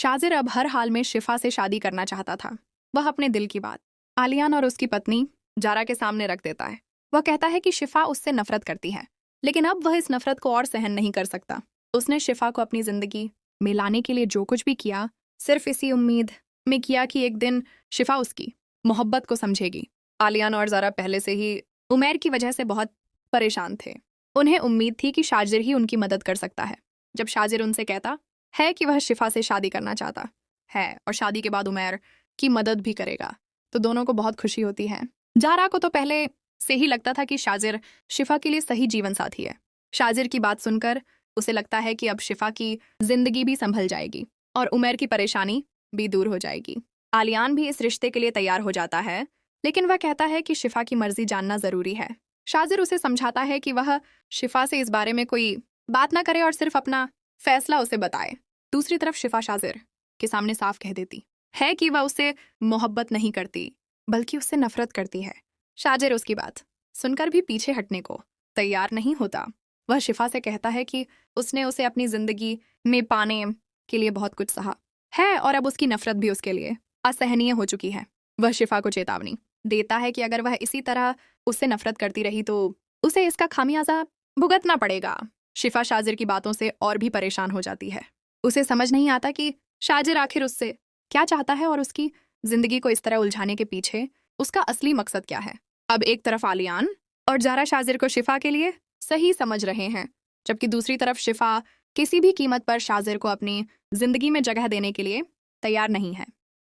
शाजिर अब हर हाल में शिफा से शादी करना चाहता था। वह अपने दिल की बात आलियान और उसकी पत्नी जारा के सामने रख देता है। वह कहता है कि शिफा उससे नफरत करती है, लेकिन अब वह इस नफरत को और सहन नहीं कर सकता। उसने शिफा को अपनी जिंदगी में लाने के लिए जो कुछ भी किया, सिर्फ इसी उम्मीद में किया कि एक दिन शिफा उसकी मोहब्बत को समझेगी। आलियान और जारा पहले से ही उमैर की वजह से बहुत परेशान थे। उन्हें उम्मीद थी कि शाजिर ही उनकी मदद कर सकता है। जब शाजिर उनसे कहता है कि वह शिफा से शादी करना चाहता है और शादी के बाद उमैर की मदद भी करेगा, तो दोनों को बहुत खुशी होती है। जारा को तो पहले से ही लगता था कि शाजिर शिफा के लिए सही जीवन साथी है। शाजिर की बात सुनकर उसे लगता है कि अब शिफा की जिंदगी भी संभल जाएगी और उमैर की परेशानी भी दूर हो जाएगी। आलियान भी इस रिश्ते के लिए तैयार हो जाता है, लेकिन वह कहता है कि शिफा की मर्जी जानना जरूरी है। शाजिर उसे समझाता है कि वह शिफा से इस बारे में कोई बात ना करे और सिर्फ अपना फैसला उसे बताए। दूसरी तरफ शिफा शाजिर के सामने साफ कह देती है कि वह उससे मोहब्बत नहीं करती, बल्कि उससे नफरत करती है। शाजिर उसकी बात सुनकर भी पीछे हटने को तैयार नहीं होता। वह शिफा से कहता है कि उसने उसे अपनी जिंदगी में पाने के लिए बहुत कुछ सहा है और अब उसकी नफरत भी उसके लिए असहनीय हो चुकी है। वह शिफा को चेतावनी देता है कि अगर वह इसी तरह उससे नफरत करती रही तो उसे इसका खामियाजा भुगतना पड़ेगा। शिफा शाजिर की बातों से और भी परेशान हो जाती है। उसे समझ नहीं आता कि शाजिर आखिर उससे क्या चाहता है और उसकी जिंदगी को इस तरह उलझाने के पीछे उसका असली मकसद क्या है। अब एक तरफ आलियान और जारा शाजिर को शिफा के लिए सही समझ रहे हैं, जबकि दूसरी तरफ शिफा किसी भी कीमत पर शाजिर को अपनी जिंदगी में जगह देने के लिए तैयार नहीं है।